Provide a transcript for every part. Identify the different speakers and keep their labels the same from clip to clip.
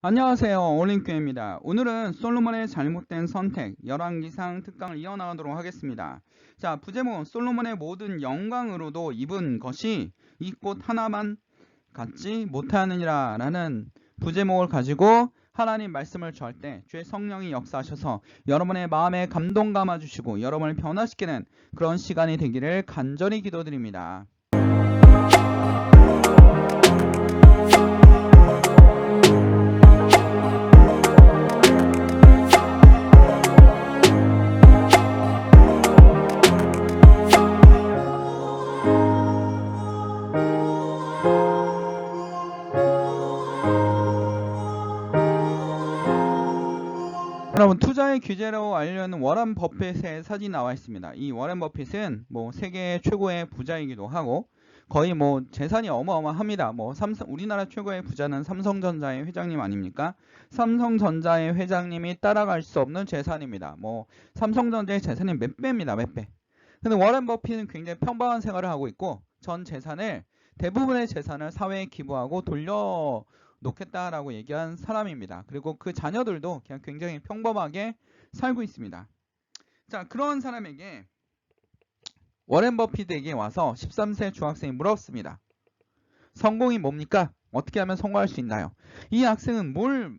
Speaker 1: 안녕하세요. 올림교입니다. 오늘은 솔로몬의 잘못된 선택, 열왕기상 특강을 이어나가도록 하겠습니다. 자, 부제목 솔로몬의 모든 영광으로도 입은 것이 이 꽃 하나만 갖지 못하느니라 라는 부제목을 가지고 하나님 말씀을 전할 때 주의 성령이 역사하셔서 여러분의 마음에 감동 감아주시고 여러분을 변화시키는 그런 시간이 되기를 간절히 기도드립니다. 여러분, 투자의 규제로 알려는 워런 버핏의 사진이 나와 있습니다. 이 워런 버핏은 세계 최고의 부자이기도 하고 거의 재산이 어마어마합니다. 우리나라 최고의 부자는 삼성전자의 회장님 아닙니까? 삼성전자의 회장님이 따라갈 수 없는 재산입니다. 삼성전자의 재산이 몇 배입니다. 몇 배. 근데 워런 버핏은 굉장히 평범한 생활을 하고 있고 대부분의 재산을 사회에 기부하고 놓겠다라고 얘기한 사람입니다. 그리고 그 자녀들도 그냥 굉장히 평범하게 살고 있습니다. 자, 그런 사람에게 워렌 버핏에게 와서 13세 중학생이 물었습니다. 성공이 뭡니까? 어떻게 하면 성공할 수 있나요? 이 학생은 뭘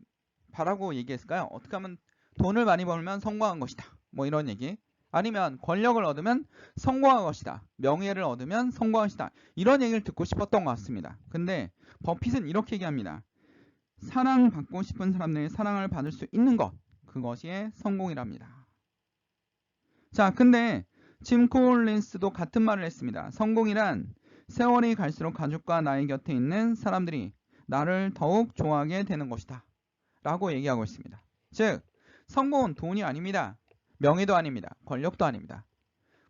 Speaker 1: 바라고 얘기했을까요? 어떻게 하면 돈을 많이 벌면 성공한 것이다. 이런 얘기. 아니면 권력을 얻으면 성공한 것이다. 명예를 얻으면 성공한 것이다. 이런 얘기를 듣고 싶었던 것 같습니다. 근데 버핏은 이렇게 얘기합니다. 사랑받고 싶은 사람들이 사랑을 받을 수 있는 것, 그것이 성공이랍니다. 자, 근데 짐 콜린스도 같은 말을 했습니다. 성공이란 세월이 갈수록 가족과 나의 곁에 있는 사람들이 나를 더욱 좋아하게 되는 것이다 라고 얘기하고 있습니다. 즉, 성공은 돈이 아닙니다. 명예도 아닙니다. 권력도 아닙니다.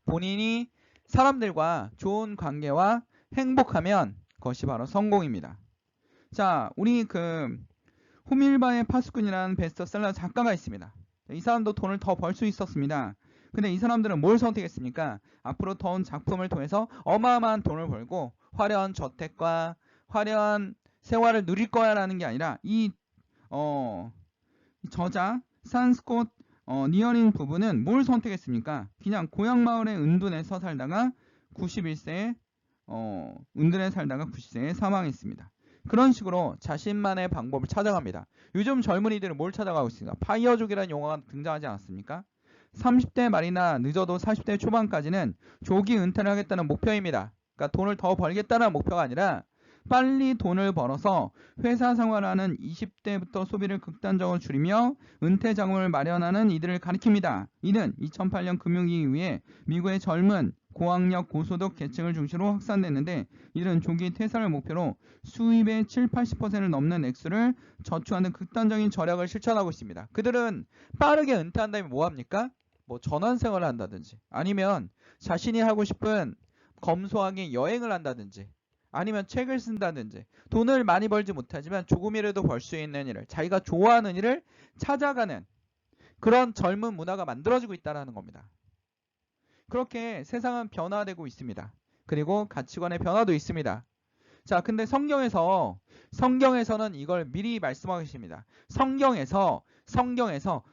Speaker 1: 본인이 사람들과 좋은 관계와 행복하면 그것이 바로 성공입니다. 자, 우리 후밀바의 파수꾼이라는 베스트셀러 작가가 있습니다. 이 사람도 돈을 더 벌 수 있었습니다. 근데 이 사람들은 뭘 선택했습니까? 앞으로 더 작품을 통해서 어마어마한 돈을 벌고 화려한 저택과 화려한 생활을 누릴 거야 라는 게 아니라 이 저자 산스콧 니어링 부부는 뭘 선택했습니까? 그냥 고향 마을의 은둔에서 살다가 91세에 은둔에 살다가 90세에 사망했습니다. 그런 식으로 자신만의 방법을 찾아갑니다. 요즘 젊은이들은 뭘 찾아가고 있습니까? 파이어족이라는 용어가 등장하지 않았습니까? 30대 말이나 늦어도 40대 초반까지는 조기 은퇴를 하겠다는 목표입니다. 그러니까 돈을 더 벌겠다는 목표가 아니라 빨리 돈을 벌어서 회사 생활하는 20대부터 소비를 극단적으로 줄이며 은퇴 자금을 마련하는 이들을 가리킵니다. 이는 2008년 금융위기 이후에 미국의 젊은 고학력 고소득 계층을 중심으로 확산됐는데 이들은 조기 퇴사를 목표로 수입의 70-80%를 넘는 액수를 저축하는 극단적인 전략을 실천하고 있습니다. 그들은 빠르게 은퇴한다면 뭐합니까? 전환생활을 한다든지 아니면 자신이 하고 싶은 검소하게 여행을 한다든지 아니면 책을 쓴다든지 돈을 많이 벌지 못하지만 조금이라도 벌 수 있는 일을 자기가 좋아하는 일을 찾아가는 그런 젊은 문화가 만들어지고 있다는 겁니다. 그렇게 세상은 변화되고 있습니다. 그리고 가치관의 변화도 있습니다. 자, 근데 성경에서는 이걸 미리 말씀하고 계십니다. 성경에서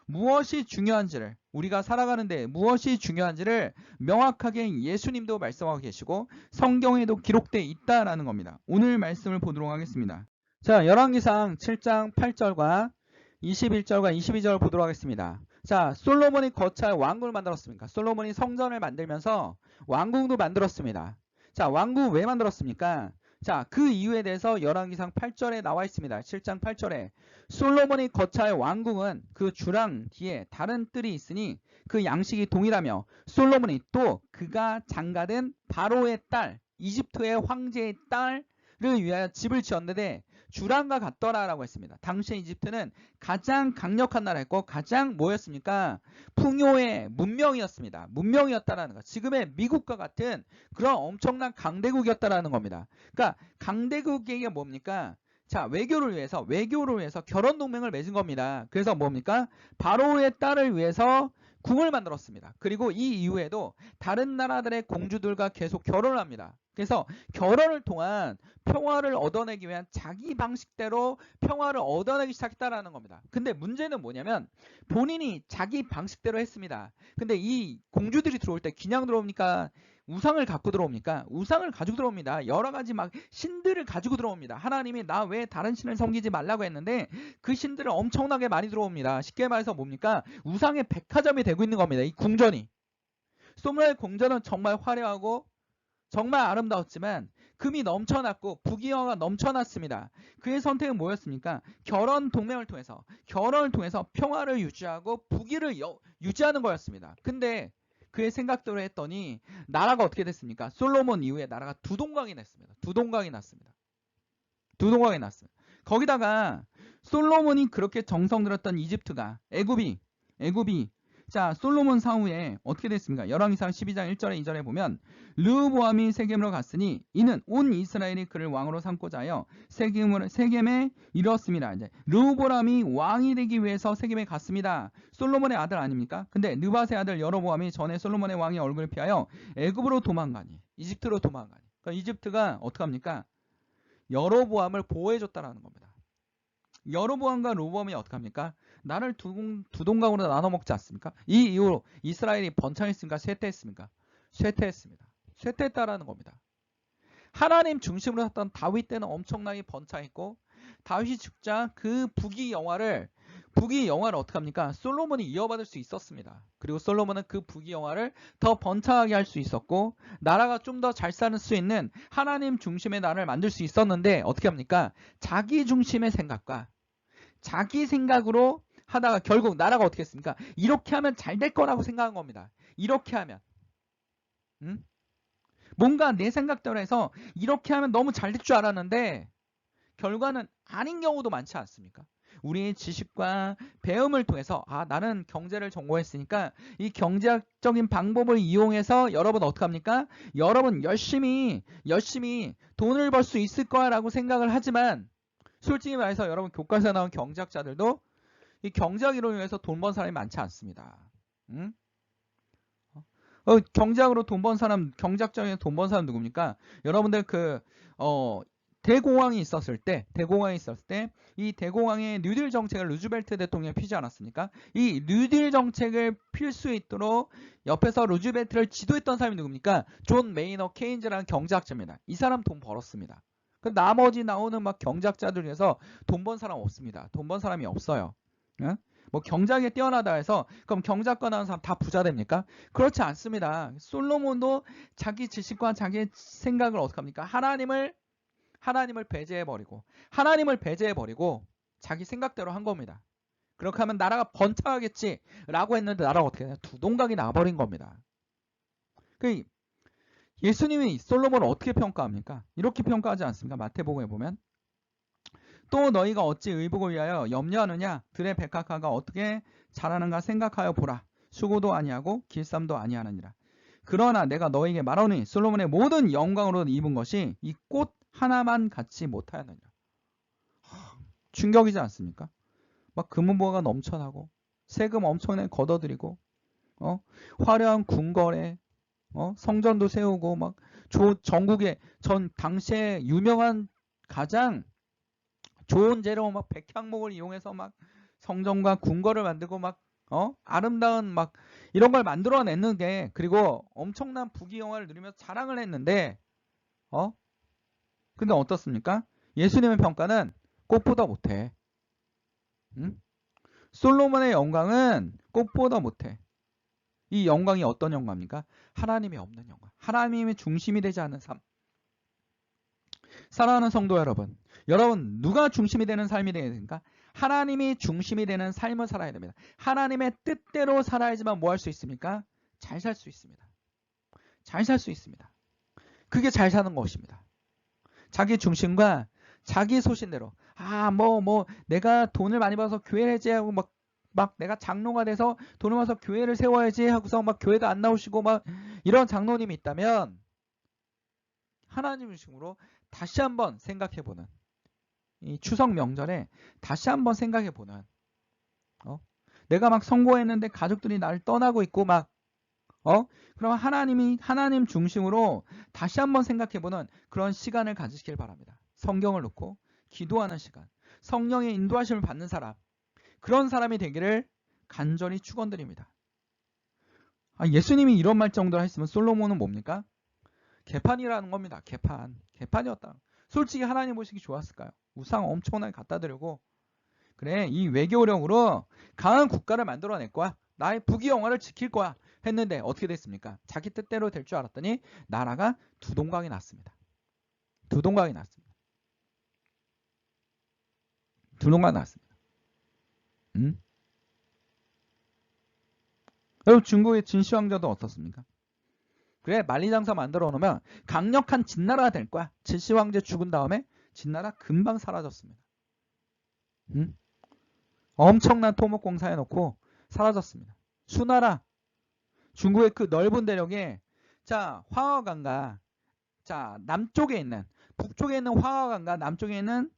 Speaker 1: 무엇이 중요한지를 우리가 살아가는데 무엇이 중요한지를 명확하게 예수님도 말씀하고 계시고 성경에도 기록되어 있다라는 겁니다. 오늘 말씀을 보도록 하겠습니다. 자, 열왕기상 7장 8절과 21절과 22절을 보도록 하겠습니다. 자, 솔로몬이 거차에 왕궁을 만들었습니까? 솔로몬이 성전을 만들면서 왕궁도 만들었습니다. 자, 왕궁 왜 만들었습니까? 자, 그 이유에 대해서 열왕기상 8절에 나와 있습니다. 7장 8절에 솔로몬이 거차의 왕궁은 그 주랑 뒤에 다른 뜰이 있으니 그 양식이 동일하며 솔로몬이 또 그가 장가된 바로의 딸, 이집트의 황제의 딸을 위하여 집을 지었는데 주랑과 같더라라고 했습니다. 당시 이집트는 가장 강력한 나라였고 가장 뭐였습니까? 풍요의 문명이었습니다. 문명이었다라는 것. 지금의 미국과 같은 그런 엄청난 강대국이었다라는 겁니다. 그러니까 강대국에게 뭡니까? 자, 외교를 위해서 결혼 동맹을 맺은 겁니다. 그래서 뭡니까? 바로의 딸을 위해서 궁을 만들었습니다. 그리고 이 이후에도 다른 나라들의 공주들과 계속 결혼을 합니다. 그래서 결혼을 통한 평화를 얻어내기 위한 자기 방식대로 평화를 얻어내기 시작했다라는 겁니다. 근데 문제는 뭐냐면 본인이 자기 방식대로 했습니다. 근데 이 공주들이 들어올 때 그냥 들어옵니까? 우상을 갖고 들어옵니까? 우상을 가지고 들어옵니다. 여러 가지 막 신들을 가지고 들어옵니다. 하나님이 나 왜 다른 신을 섬기지 말라고 했는데 그 신들을 엄청나게 많이 들어옵니다. 쉽게 말해서 뭡니까? 우상의 백화점이 되고 있는 겁니다. 이 궁전이. 소므라의 궁전은 정말 화려하고 정말 아름다웠지만 금이 넘쳐났고 부귀영화가 넘쳐났습니다. 그의 선택은 뭐였습니까? 결혼을 통해서 평화를 유지하고 부귀를 유지하는 거였습니다. 근데 그의 생각대로 했더니 나라가 어떻게 됐습니까? 솔로몬 이후에 나라가 두동강이 났습니다. 두동강이 났습니다. 거기다가 솔로몬이 그렇게 정성 들였던 이집트가 애굽이 자, 솔로몬 사후에 어떻게 됐습니까? 열왕기상 12장 1절에 2절에 보면 르호보암이 세겜으로 갔으니 이는 온 이스라엘이 그를 왕으로 삼고자 하여 세겜에 이르렀습니다. 이제 르호보암이 왕이 되기 위해서 세겜에 갔습니다. 솔로몬의 아들 아닙니까? 근데 느밧의 아들 여로보암이 전에 솔로몬의 왕의 얼굴을 피하여 애굽으로 도망가니 이집트로 도망가니 그러니까 이집트가 어떡합니까? 여로보암을 보호해줬다라는 겁니다. 여로보암과 르호보암이 어떡합니까? 나를 두 동강으로 나눠 먹지 않습니까? 이 이후로 이스라엘이 번창했습니까? 쇠퇴했습니까? 쇠퇴했습니다. 쇠퇴했다라는 겁니다. 하나님 중심으로 샀던 다윗 때는 엄청나게 번창했고 다윗이 죽자 그 부귀영화를 어떻게 합니까? 솔로몬이 이어받을 수 있었습니다. 그리고 솔로몬은 그 부귀영화를 더 번창하게 할 수 있었고 나라가 좀 더 잘 사는 수 있는 하나님 중심의 나라를 만들 수 있었는데 어떻게 합니까? 자기 중심의 생각과 자기 생각으로 하다가 결국 나라가 어떻게 했습니까? 이렇게 하면 잘 될 거라고 생각한 겁니다. 이렇게 하면 뭔가 내 생각대로 해서 이렇게 하면 너무 잘 될 줄 알았는데 결과는 아닌 경우도 많지 않습니까? 우리의 지식과 배움을 통해서 나는 경제를 전공했으니까 이 경제학적인 방법을 이용해서 여러분 어떡합니까? 여러분 열심히 돈을 벌 수 있을 거야 라고 생각을 하지만 솔직히 말해서 여러분 교과서에 나온 경제학자들도 이 경제학 이론을 위해서 돈 번 사람이 많지 않습니다. 경제학으로 돈 번 사람, 경제학적인 돈 번 사람 누굽니까? 여러분들 대공황이 있었을 때 이 대공황의 뉴딜 정책을 루즈벨트 대통령이 피지 않았습니까? 이 뉴딜 정책을 필 수 있도록 옆에서 루즈벨트를 지도했던 사람이 누굽니까? 존 메이너 케인즈라는 경제학자입니다. 이 사람 돈 벌었습니다. 그 나머지 나오는 막 경제학자들 중에서 돈 번 사람 없습니다. 돈 번 사람이 없어요. 응? 뭐 경제학에 뛰어나다 해서 그럼 경제학과 나온 사람 다 부자 됩니까? 그렇지 않습니다. 솔로몬도 자기 지식과 자기 생각을 어떻게 합니까? 하나님을 배제해버리고 자기 생각대로 한 겁니다. 그렇게 하면 나라가 번창하겠지라고 했는데 나라가 어떻게 되냐? 두동강이 나버린 겁니다. 예수님이 솔로몬을 어떻게 평가합니까? 이렇게 평가하지 않습니까? 마태복음에 보면 또 너희가 어찌 의복을 위하여 염려하느냐? 들의 백합화가 어떻게 자라는가 생각하여 보라. 수고도 아니하고 길쌈도 아니하느니라. 그러나 내가 너희에게 말하노니 솔로몬의 모든 영광으로 입은 것이 이 꽃 하나만 갖지 못하였느니라. 충격이지 않습니까? 막 금은보화가 넘쳐나고 세금 엄청나게 걷어들이고 화려한 궁궐에 성전도 세우고 막 전국에 당시에 유명한 가장 좋은 재료 막 백향목을 이용해서 막 성전과 궁궐을 만들고 막 아름다운 막 이런 걸 만들어냈는 게 그리고 엄청난 부귀영화를 누리면서 자랑을 했는데 근데 어떻습니까? 예수님의 평가는 꽃보다 못해. 솔로몬의 영광은 꽃보다 못해. 이 영광이 어떤 영광입니까? 하나님이 없는 영광. 하나님의 중심이 되지 않는 삶. 사랑하는 성도 여러분, 누가 중심이 되는 삶이 되어야 됩니까? 하나님이 중심이 되는 삶을 살아야 됩니다. 하나님의 뜻대로 살아야지만 뭐 할 수 있습니까? 잘 살 수 있습니다. 잘 살 수 있습니다. 그게 잘 사는 것입니다. 자기 중심과 자기 소신대로 내가 돈을 많이 벌어서 교회를 해제하고 막 내가 장로가 돼서 돈을 모아서 교회를 세워야지 하고서 막 교회도 안 나오시고 막 이런 장로님이 있다면 하나님 중심으로 다시 한번 생각해보는 이 추석 명절에 다시 한번 생각해보는 내가 막 선거했는데 가족들이 나를 떠나고 있고 막 그럼 하나님 중심으로 다시 한번 생각해보는 그런 시간을 가지시길 바랍니다. 성경을 놓고 기도하는 시간, 성령의 인도하심을 받는 사람, 그런 사람이 되기를 간절히 축원드립니다. 예수님이 이런 말 정도로 했으면 솔로몬은 뭡니까? 개판이라는 겁니다. 개판이었다. 솔직히 하나님 보시기 좋았을까요? 우상 엄청나게 갖다 드리고, 그래, 이 외교력으로 강한 국가를 만들어낼 거야. 나의 부귀영화를 지킬 거야. 했는데 어떻게 됐습니까? 자기 뜻대로 될 줄 알았더니 나라가 두동강이 났습니다. 두동강이 났습니다. 여러분, 중국의 진시황자도 어떻습니까? 그래, 만리장성 만들어 놓으면 강력한 진나라가 될 거야. 진시황제 죽은 다음에 진나라 금방 사라졌습니다. 엄청난 토목공사 해놓고 사라졌습니다. 수나라, 중국의 그 넓은 대륙에, 자, 황허강과, 자, 남쪽에 있는, 북쪽에 있는 황허강과 남쪽에 있는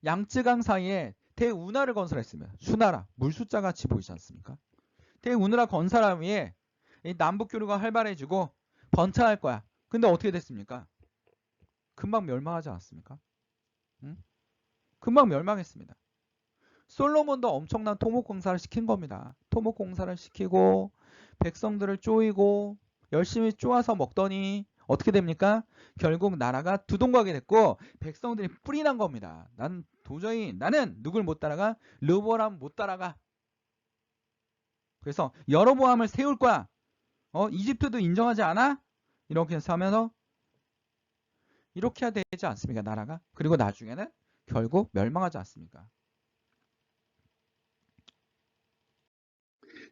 Speaker 1: 양쯔강 사이에 대운하를 건설했습니다. 수나라, 물숫자 같이 보이지 않습니까? 대운하를 건설한 위에 이 남북교류가 활발해지고 번창할 거야. 근데 어떻게 됐습니까? 금방 멸망하지 않았습니까? 금방 멸망했습니다. 솔로몬도 엄청난 토목공사를 시킨 겁니다. 토목공사를 시키고 백성들을 쪼이고 열심히 쪼아서 먹더니 어떻게 됩니까? 결국 나라가 두동강이 됐고 백성들이 뿔이 난 겁니다. 나는 누굴 못 따라가? 르보람 못 따라가. 그래서 여로보암을 세울 거야. 이집트도 인정하지 않아? 이렇게 해서 하면서 이렇게 해야 되지 않습니까? 나라가. 그리고 나중에는 결국 멸망하지 않습니까?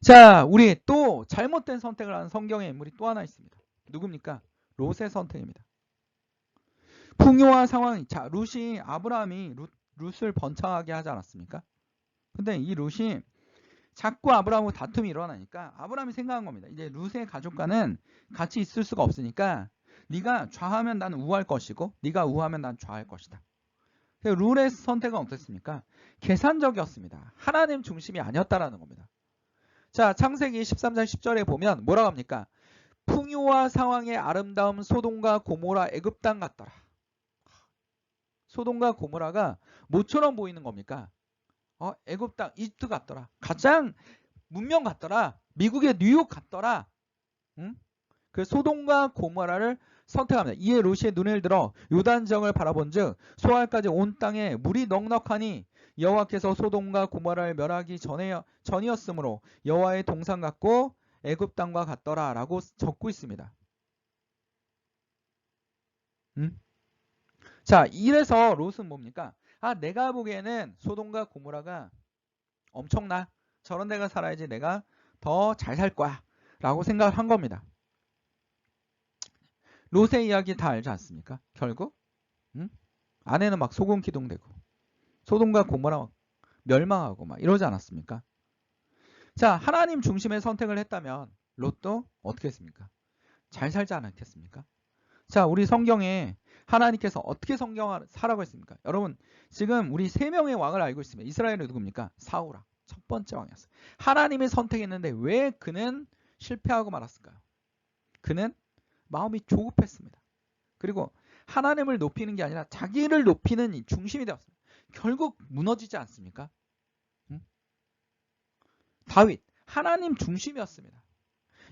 Speaker 1: 자, 우리 또 잘못된 선택을 하는 성경의 인물이 또 하나 있습니다. 누굽니까? 롯의 선택입니다. 풍요와 상황이, 자, 아브라함이 룻을 번창하게 하지 않았습니까? 근데 이 룻이 자꾸 아브라함하고 다툼이 일어나니까 아브라함이 생각한 겁니다. 이제 룻의 가족과는 같이 있을 수가 없으니까 네가 좌하면 난 우할 것이고 네가 우하면 난 좌할 것이다. 룻의 선택은 어땠습니까? 계산적이었습니다. 하나님 중심이 아니었다라는 겁니다. 자, 창세기 13장 10절에 보면 뭐라고 합니까? 풍요와 상황의 아름다움 소돔과 고모라 애굽 땅 같더라. 소돔과 고모라가 뭐처럼 보이는 겁니까? 애굽 땅 이집트 같더라. 가장 문명 같더라. 미국의 뉴욕 같더라. 응? 그 소돔과 고모라를 선택합니다. 이에 롯이 눈을 들어 요단정을 바라본즉 소알까지 온 땅에 물이 넉넉하니 여호와께서 소돔과 고모라를 멸하기 전이었으므로 여호와의 동산 같고 애굽 땅과 같더라 라고 적고 있습니다. 자, 이래서 롯은 뭡니까? 내가 보기에는 소돔과 고모라가 엄청나. 저런 데가 살아야지 내가 더 잘 살 거야 라고 생각을 한 겁니다. 롯의 이야기 다 알지 않습니까? 결국 아내는 막 소금 기둥되고 소돔과 고모라 막 멸망하고 막 이러지 않았습니까? 자, 하나님 중심의 선택을 했다면 롯도 어떻게 했습니까? 잘 살지 않았겠습니까? 자, 우리 성경에 하나님께서 어떻게 성경을 사라고 했습니까? 여러분, 지금 우리 3명의 왕을 알고 있습니다. 이스라엘은 누굽니까? 사울아. 첫 번째 왕이었어요. 하나님이 선택했는데 왜 그는 실패하고 말았을까요? 그는 마음이 조급했습니다. 그리고 하나님을 높이는 게 아니라 자기를 높이는 이 중심이 되었어요. 결국 무너지지 않습니까? 다윗, 하나님 중심이었습니다.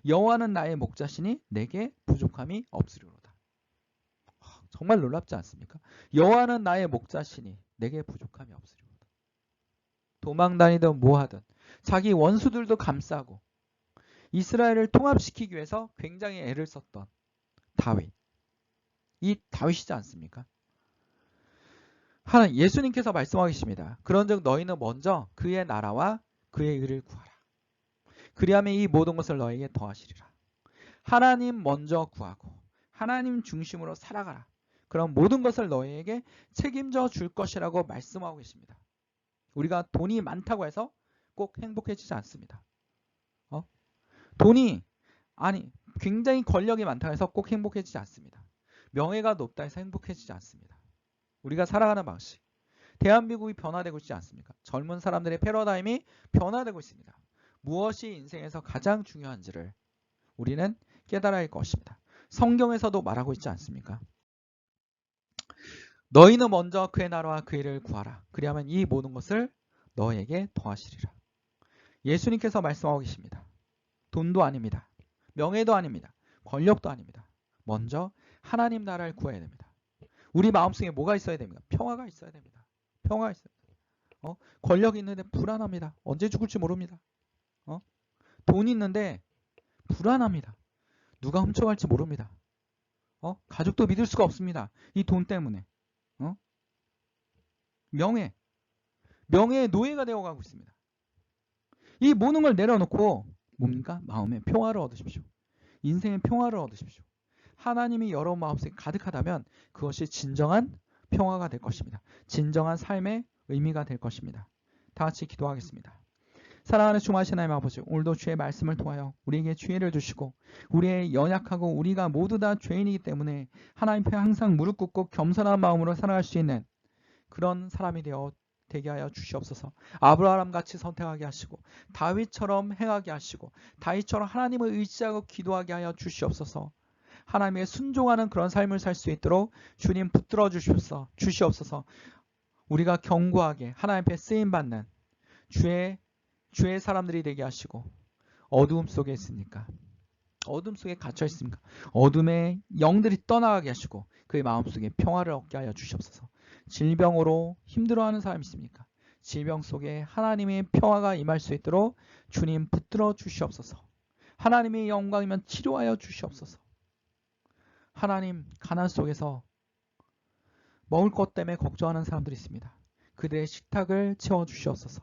Speaker 1: 여호와는 나의 목자시니 내게 부족함이 없으리로다. 정말 놀랍지 않습니까? 여호와는 나의 목자시니 내게 부족함이 없으리로다. 도망다니든 뭐하든 자기 원수들도 감싸고 이스라엘을 통합시키기 위해서 굉장히 애를 썼던 다윗. 이 다윗이지 않습니까? 예수님께서 말씀하십니다. 그런즉 너희는 먼저 그의 나라와 그의 의를 구하라. 그리하면 이 모든 것을 너에게 더하시리라. 하나님 먼저 구하고 하나님 중심으로 살아가라. 그럼 모든 것을 너희에게 책임져 줄 것이라고 말씀하고 계십니다. 우리가 돈이 많다고 해서 꼭 행복해지지 않습니다. 굉장히 권력이 많다고 해서 꼭 행복해지지 않습니다. 명예가 높다 해서 행복해지지 않습니다. 우리가 살아가는 방식, 대한민국이 변화되고 있지 않습니까? 젊은 사람들의 패러다임이 변화되고 있습니다. 무엇이 인생에서 가장 중요한지를
Speaker 2: 우리는 깨달아야 할 것입니다. 성경에서도 말하고 있지 않습니까? 너희는 먼저 그의 나라와 그의 일을 구하라. 그리하면 이 모든 것을 너에게 더하시리라. 예수님께서 말씀하고 계십니다. 돈도 아닙니다. 명예도 아닙니다. 권력도 아닙니다. 먼저 하나님 나라를 구해야 됩니다. 우리 마음속에 뭐가 있어야 됩니까? 평화가 있어야 됩니다. 평화가 있어야 됩니다. 권력이 있는데 불안합니다. 언제 죽을지 모릅니다. 돈이 있는데 불안합니다. 누가 훔쳐갈지 모릅니다. 가족도 믿을 수가 없습니다. 이 돈 때문에. 명예의 노예가 되어가고 있습니다. 이 모든 걸 내려놓고 뭡니까? 마음의 평화를 얻으십시오. 인생의 평화를 얻으십시오. 하나님이 여러분 마음속에 가득하다면 그것이 진정한 평화가 될 것입니다. 진정한 삶의 의미가 될 것입니다. 다 같이 기도하겠습니다. 사랑하는 주마신 하나님 아버지, 오늘도 주의 말씀을 통하여 우리에게 지혜를 주시고 우리의 연약하고 우리가 모두 다 죄인이기 때문에 하나님 앞에 항상 무릎 꿇고 겸손한 마음으로 살아갈 수 있는 그런 사람이 되게 하여 주시옵소서. 아브라함 같이 선택하게 하시고 다윗처럼 행하게 하시고 다윗처럼 하나님을 의지하고 기도하게 하여 주시옵소서. 하나님의 순종하는 그런 삶을 살 수 있도록 주님 붙들어 주시옵소서. 우리가 견고하게 하나님 앞에 쓰임받는 주의 사람들이 되게 하시고 어두움 속에 있습니까? 어둠 속에 갇혀 있습니까? 어둠의 영들이 떠나가게 하시고 그의 마음속에 평화를 얻게 하여 주시옵소서. 질병으로 힘들어하는 사람이 있습니까? 질병 속에 하나님의 평화가 임할 수 있도록 주님 붙들어 주시옵소서. 하나님의 영광이면 치료하여 주시옵소서. 하나님, 가난 속에서 먹을 것 때문에 걱정하는 사람들이 있습니다. 그들의 식탁을 채워주시옵소서.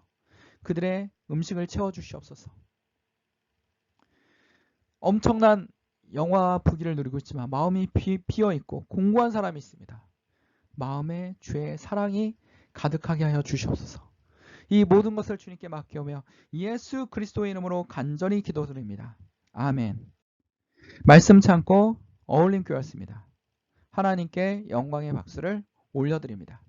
Speaker 2: 그들의 음식을 채워주시옵소서. 엄청난 영화와 부귀를 누리고 있지만 마음이 비어있고 공고한 사람이 있습니다. 마음에 주의 사랑이 가득하게 하여 주시옵소서. 이 모든 것을 주님께 맡겨오며 예수 그리스도의 이름으로 간절히 기도드립니다. 아멘. 말씀 참고 어울림 교회였습니다. 하나님께 영광의 박수를 올려드립니다.